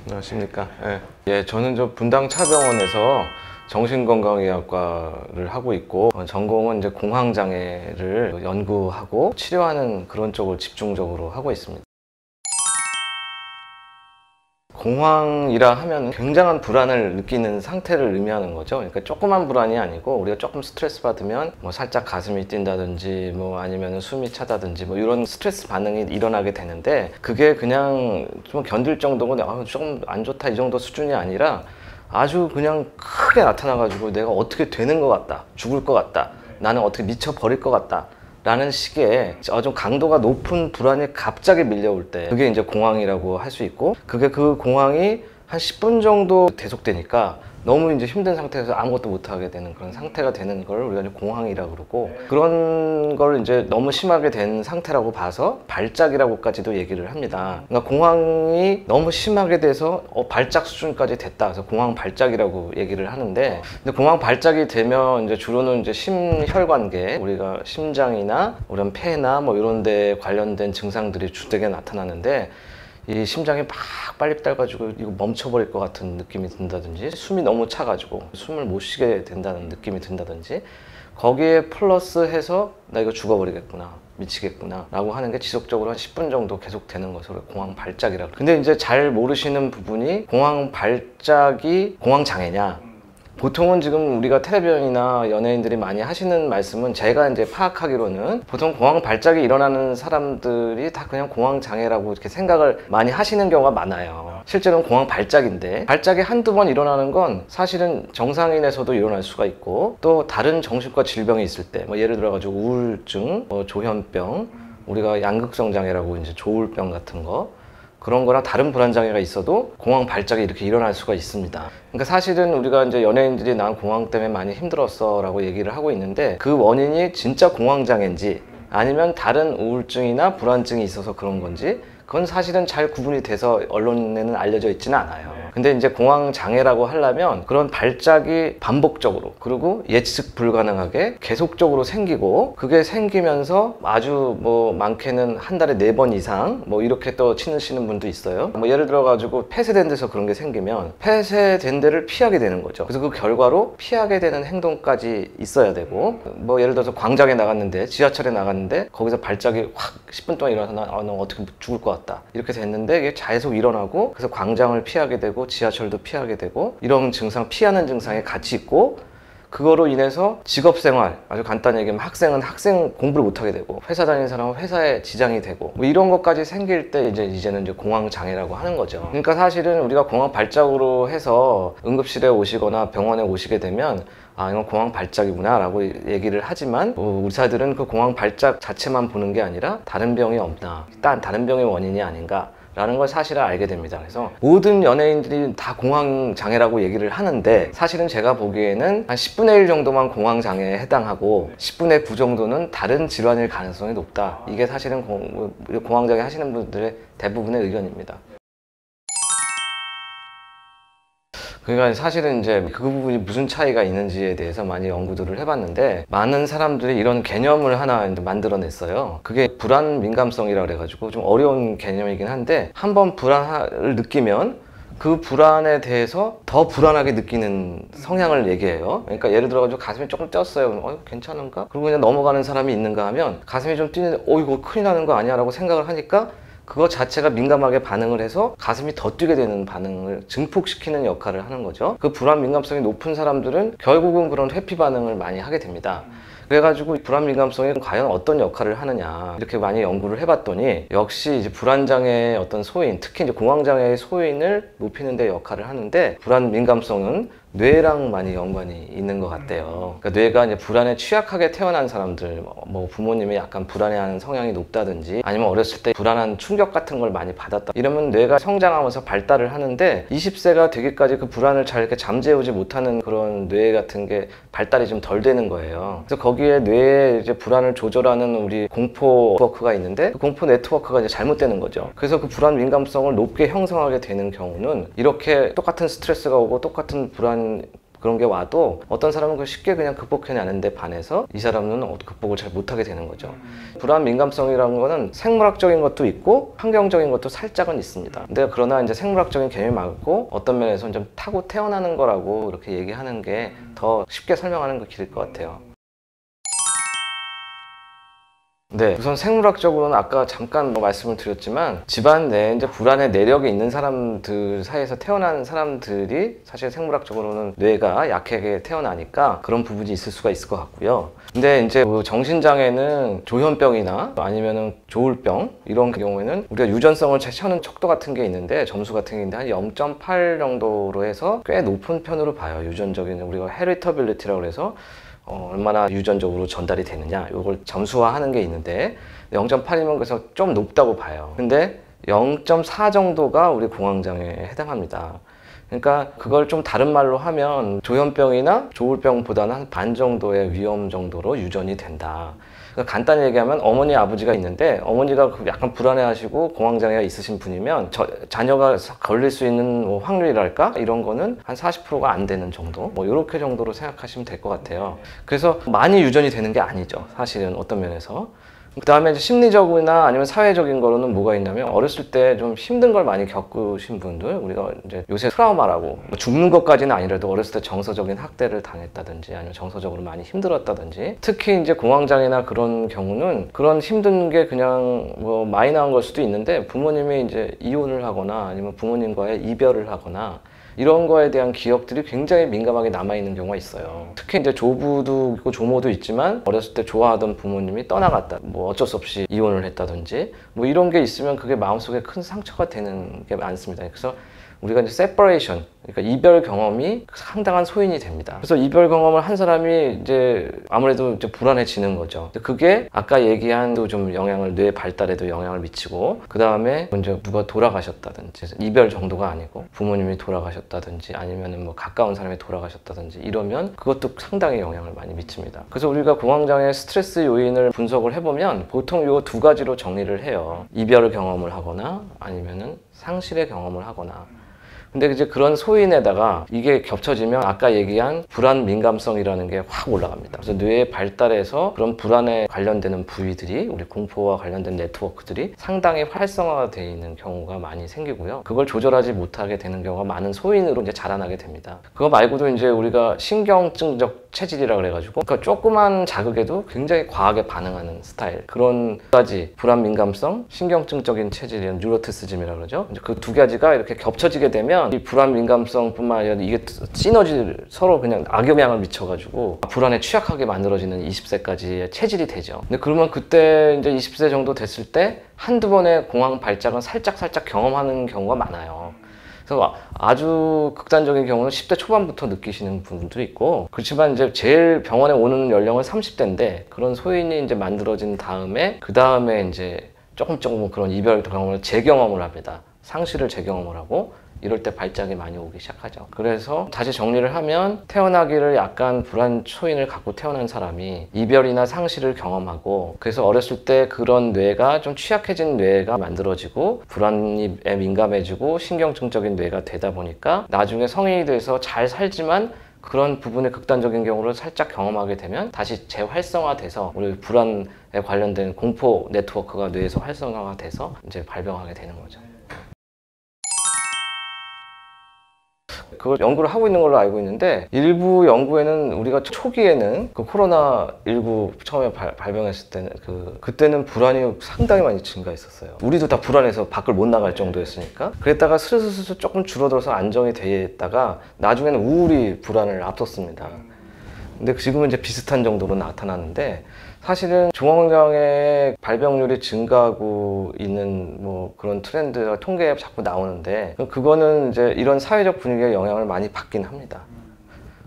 안녕하십니까. 예, 저는 분당차병원에서 정신건강의학과를 하고 있고, 전공은 이제 공황장애를 연구하고 치료하는 그런 쪽을 집중적으로 하고 있습니다. 공황이라 하면 굉장한 불안을 느끼는 상태를 의미하는 거죠. 그러니까 조그만 불안이 아니고, 우리가 조금 스트레스 받으면 뭐 살짝 가슴이 뛴다든지 뭐 아니면 숨이 차다든지 뭐 이런 스트레스 반응이 일어나게 되는데, 그게 그냥 좀 견딜 정도고 조금 안 좋다 이 정도 수준이 아니라 아주 그냥 크게 나타나 가지고 내가 어떻게 되는 것 같다, 죽을 것 같다, 나는 어떻게 미쳐버릴 것 같다 라는 식의 좀 강도가 높은 불안이 갑자기 밀려올 때, 그게 이제 공황이라고 할 수 있고, 그게 그 공황이 한 10분 정도 계속되니까 너무 이제 힘든 상태에서 아무것도 못하게 되는 그런 상태가 되는 걸 우리가 이제 공황이라고 그러고, 그런 걸 이제 너무 심하게 된 상태라고 봐서 발작이라고까지도 얘기를 합니다. 그러니까 공황이 너무 심하게 돼서 발작 수준까지 됐다, 그래서 공황 발작이라고 얘기를 하는데, 근데 공황 발작이 되면 이제 주로는 이제 심혈관계, 우리가 심장이나 이런 폐나 뭐 이런 데 관련된 증상들이 주되게 나타나는데, 이 심장이 막 빨리 뛰어가지고 이거 멈춰버릴 것 같은 느낌이 든다든지, 숨이 너무 차가지고 숨을 못 쉬게 된다는 느낌이 든다든지, 거기에 플러스 해서 나 이거 죽어버리겠구나, 미치겠구나 라고 하는 게 지속적으로 한 10분 정도 계속 되는 것을 공황 발작이라고. 근데 이제 잘 모르시는 부분이, 공황 발작이 공황 장애냐, 보통은 지금 우리가 텔레비전이나 연예인들이 많이 하시는 말씀은, 제가 이제 파악하기로는 보통 공황 발작이 일어나는 사람들이 다 그냥 공황 장애라고 이렇게 생각을 많이 하시는 경우가 많아요. 실제로는 공황 발작인데, 발작이 한두 번 일어나는 건 사실은 정상인에서도 일어날 수가 있고, 또 다른 정신과 질병이 있을 때, 뭐 예를 들어 가지고 우울증, 조현병, 우리가 양극성 장애라고 이제 조울병 같은 거, 그런 거랑 다른 불안장애가 있어도 공황 발작이 이렇게 일어날 수가 있습니다. 그러니까 사실은 우리가 이제 연예인들이 난 공황 때문에 많이 힘들었어 라고 얘기를 하고 있는데, 그 원인이 진짜 공황장애인지 아니면 다른 우울증이나 불안증이 있어서 그런 건지, 그건 사실은 잘 구분이 돼서 언론에는 알려져 있지는 않아요. 근데 이제 공황장애라고 하려면 그런 발작이 반복적으로, 그리고 예측 불가능하게 계속적으로 생기고, 그게 생기면서 아주 뭐 많게는 한 달에 4번 이상 뭐 이렇게 또 치시는 분도 있어요. 뭐 예를 들어 가지고 폐쇄된 데서 그런 게 생기면 폐쇄된 데를 피하게 되는 거죠. 그래서 그 결과로 피하게 되는 행동까지 있어야 되고, 뭐 예를 들어서 광장에 나갔는데, 지하철에 나갔는데 거기서 발작이 확 10분 동안 일어나서 너 어떻게 죽을 것 같다 이렇게 됐는데, 이게 계속 일어나고, 그래서 광장을 피하게 되고 지하철도 피하게 되고, 이런 증상, 피하는 증상이 같이 있고, 그거로 인해서 직업생활, 아주 간단히 얘기하면 학생은 학생 공부를 못하게 되고, 회사 다니는 사람은 회사에 지장이 되고, 뭐 이런 것까지 생길 때 이제는 이제 공황장애라고 하는 거죠. 그러니까 사실은 우리가 공황 발작으로 해서 응급실에 오시거나 병원에 오시게 되면, 이건 공황 발작이구나 라고 얘기를 하지만, 의사들은 그 공황 발작 자체만 보는 게 아니라 다른 병이 없나, 다른 병의 원인이 아닌가 라는 걸 사실을 알게 됩니다. 그래서 모든 연예인들이 다 공황장애라고 얘기를 하는데, 사실은 제가 보기에는 한 10분의 1 정도만 공황장애에 해당하고 10분의 9 정도는 다른 질환일 가능성이 높다. 이게 사실은 공황장애 하시는 분들의 대부분의 의견입니다. 그러니까 사실은 이제 그 부분이 무슨 차이가 있는지에 대해서 많이 연구들을 해봤는데, 많은 사람들이 이런 개념을 하나 만들어냈어요. 그게 불안 민감성이라고 그래가지고 좀 어려운 개념이긴 한데, 한번 불안을 느끼면 그 불안에 대해서 더 불안하게 느끼는 성향을 얘기해요. 그러니까 예를 들어가지고 가슴이 조금 뛰었어요. 괜찮은가? 그리고 그냥 넘어가는 사람이 있는가 하면, 가슴이 좀 뛰는데 이거 큰일 나는 거 아니야? 라고 생각을 하니까 그거 자체가 민감하게 반응을 해서 가슴이 더 뛰게 되는 반응을 증폭시키는 역할을 하는 거죠. 그 불안 민감성이 높은 사람들은 결국은 그런 회피 반응을 많이 하게 됩니다. 그래가지고 불안 민감성이 과연 어떤 역할을 하느냐, 이렇게 많이 연구를 해봤더니, 역시 이제 불안장애의 어떤 소인, 특히 이제 공황장애의 소인을 높이는 데 역할을 하는데, 불안 민감성은 뇌랑 많이 연관이 있는 것 같대요. 그러니까 뇌가 이제 불안에 취약하게 태어난 사람들, 뭐 부모님이 약간 불안해하는 성향이 높다든지, 아니면 어렸을 때 불안한 충격 같은 걸 많이 받았다, 이러면 뇌가 성장하면서 발달을 하는데, 20세가 되기까지 그 불안을 잘 이렇게 잠재우지 못하는 그런 뇌 같은 게 발달이 좀 덜 되는 거예요. 그래서 거기에 뇌에 이제 불안을 조절하는 우리 공포 네트워크가 있는데, 그 공포 네트워크가 이제 잘못되는 거죠. 그래서 그 불안 민감성을 높게 형성하게 되는 경우는, 이렇게 똑같은 스트레스가 오고 똑같은 불안 그런 게 와도 어떤 사람은 그 쉽게 그냥 극복해내는데 반해서 이 사람은 극복을 잘 못하게 되는 거죠. 불안 민감성이라는 거는 생물학적인 것도 있고 환경적인 것도 살짝은 있습니다. 근데 그러나 이제 생물학적인 개념이 맞고 어떤 면에서는 좀 타고 태어나는 거라고 이렇게 얘기하는 게 더 쉽게 설명하는 그 길일 것 같아요. 네, 우선 생물학적으로는 아까 잠깐 말씀을 드렸지만 집안 내에 이제 불안의 내력이 있는 사람들 사이에서 태어난 사람들이 사실 생물학적으로는 뇌가 약하게 태어나니까 그런 부분이 있을 수가 있을 것 같고요. 근데 이제 그 정신장애는 조현병이나 아니면은 조울병 이런 경우에는 우리가 유전성을 채우는 척도 같은 게 있는데 점수 같은 게 있는데 한 0.8 정도로 해서 꽤 높은 편으로 봐요. 유전적인 우리가 헤리터빌리티라고 해서 얼마나 유전적으로 전달이 되느냐 이걸 점수화하는 게 있는데 0.8이면 그래서 좀 높다고 봐요. 근데 0.4 정도가 우리 공황장애에 해당합니다. 그러니까 그걸 좀 다른 말로 하면 조현병이나 조울병보다는 한 반 정도의 위험 정도로 유전이 된다. 그러니까 간단히 얘기하면 어머니 아버지가 있는데 어머니가 약간 불안해하시고 공황장애가 있으신 분이면 자녀가 걸릴 수 있는 뭐 확률이랄까 이런 거는 한 40%가 안 되는 정도 뭐 이렇게 정도로 생각하시면 될 것 같아요. 그래서 많이 유전이 되는 게 아니죠, 사실은 어떤 면에서. 그 다음에 이제 심리적이나 아니면 사회적인 거로는 뭐가 있냐면 어렸을 때 좀 힘든 걸 많이 겪으신 분들, 우리가 이제 요새 트라우마라고 뭐 죽는 것까지는 아니라도 어렸을 때 정서적인 학대를 당했다든지 아니면 정서적으로 많이 힘들었다든지, 특히 이제 공황장애나 그런 경우는 그런 힘든 게 그냥 뭐 마이너한 걸 수도 있는데 부모님이 이제 이혼을 하거나 아니면 부모님과의 이별을 하거나 이런 거에 대한 기억들이 굉장히 민감하게 남아있는 경우가 있어요. 특히 이제 조부도 있고 조모도 있지만 어렸을 때 좋아하던 부모님이 떠나갔다, 뭐 어쩔 수 없이 이혼을 했다든지 뭐 이런 게 있으면 그게 마음속에 큰 상처가 되는 게 많습니다. 그래서 우리가 이제 세퍼레이션, 그러니까 이별 경험이 상당한 소인이 됩니다. 그래서 이별 경험을 한 사람이 이제 아무래도 이제 불안해지는 거죠. 그게 아까 얘기한 좀 영향을, 뇌 발달에도 영향을 미치고, 그 다음에 먼저 누가 돌아가셨다든지, 이별 정도가 아니고 부모님이 돌아가셨다든지 아니면은 뭐 가까운 사람이 돌아가셨다든지 이러면 그것도 상당히 영향을 많이 미칩니다. 그래서 우리가 공황장애 스트레스 요인을 분석을 해보면 보통 요 두 가지로 정리를 해요. 이별을 경험을 하거나 아니면은 상실의 경험을 하거나. 근데 이제 그런 소인에다가 이게 겹쳐지면 아까 얘기한 불안 민감성이라는 게 확 올라갑니다. 그래서 뇌의 발달에서 그런 불안에 관련되는 부위들이, 우리 공포와 관련된 네트워크들이 상당히 활성화가 되어 있는 경우가 많이 생기고요. 그걸 조절하지 못하게 되는 경우가 많은 소인으로 이제 자라나게 됩니다. 그거 말고도 이제 우리가 신경증적 체질이라 그래가지고, 그러니까 조그만 자극에도 굉장히 과하게 반응하는 스타일, 그런 가지 불안 민감성, 신경증적인 체질이란 뉴로티시즘이라고 그러죠. 이제 그 두 가지가 이렇게 겹쳐지게 되면 이 불안 민감성뿐만 아니라 이게 시너지, 서로 그냥 악영향을 미쳐가지고 불안에 취약하게 만들어지는 20세까지의 체질이 되죠. 근데 그러면 그때 이제 20세 정도 됐을 때 한두 번의 공황 발작은 살짝 경험하는 경우가 많아요. 그래서 아주 극단적인 경우는 10대 초반부터 느끼시는 분들도 있고, 그렇지만 이제 제일 병원에 오는 연령은 30대인데 그런 소인이 이제 만들어진 다음에 그 다음에 이제 조금 그런 이별 경험을 재경험을 합니다. 상실을 재경험을 하고 이럴 때 발작이 많이 오기 시작하죠. 그래서 다시 정리를 하면 태어나기를 약간 불안 초인을 갖고 태어난 사람이 이별이나 상실을 경험하고, 그래서 어렸을 때 그런 뇌가 좀 취약해진 뇌가 만들어지고 불안에 민감해지고 신경증적인 뇌가 되다 보니까 나중에 성인이 돼서 잘 살지만 그런 부분의 극단적인 경우를 살짝 경험하게 되면 다시 재활성화돼서 우리 불안에 관련된 공포 네트워크가 뇌에서 활성화가 돼서 이제 발병하게 되는 거죠. 그걸 연구를 하고 있는 걸로 알고 있는데, 일부 연구에는 우리가 초기에는 그 코로나19 처음에 발병했을 때는 그때는 불안이 상당히 많이 증가했었어요. 우리도 다 불안해서 밖을 못 나갈 정도였으니까. 그랬다가 슬슬 조금 줄어들어서 안정이 되다가 나중에는 우울이 불안을 앞섰습니다. 근데 지금은 이제 비슷한 정도로 나타나는데, 사실은 공황장애 발병률이 증가하고 있는 뭐 그런 트렌드가 통계에 자꾸 나오는데, 그거는 이제 이런 사회적 분위기에 영향을 많이 받긴 합니다.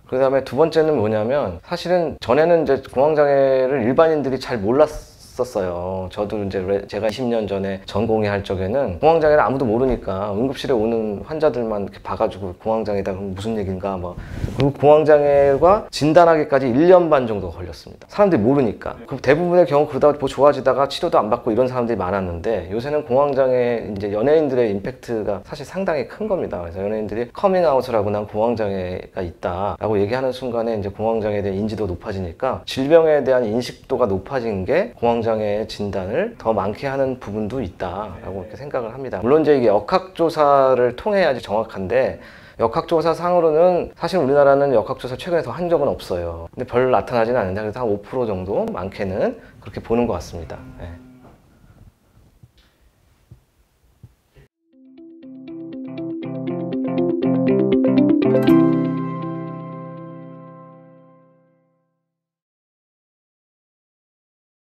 그 다음에 두 번째는 뭐냐면, 사실은 전에는 이제 공황장애를 일반인들이 잘 몰랐을 없었어요. 저도 이제 제가 20년 전에 전공의 할 적에는 공황장애를 아무도 모르니까 응급실에 오는 환자들만 이렇게 봐가지고 공황장애다 그럼 무슨 얘기인가 뭐. 그리고 공황장애가 진단하기까지 1년 반 정도 걸렸습니다. 사람들이 모르니까. 그럼 대부분의 경우 그러다가 뭐 좋아지다가 치료도 안 받고 이런 사람들이 많았는데 요새는 공황장애 이제 연예인들의 임팩트가 사실 상당히 큰 겁니다. 그래서 연예인들이 커밍아웃을 하고 난 공황장애가 있다라고 얘기하는 순간에 이제 공황장애에 대한 인지도가 높아지니까 질병에 대한 인식도가 높아진 게 공황장애 진단을 더 많게 하는 부분도 있다라고 이렇게 생각을 합니다. 물론 이제 이게 역학조사를 통해야지 정확한데 역학조사 상으로는 사실 우리나라는 역학조사 최근에 더 한 적은 없어요. 근데 별로 나타나지는 않는데 그래도 한 5% 정도 많게는 그렇게 보는 것 같습니다. 네.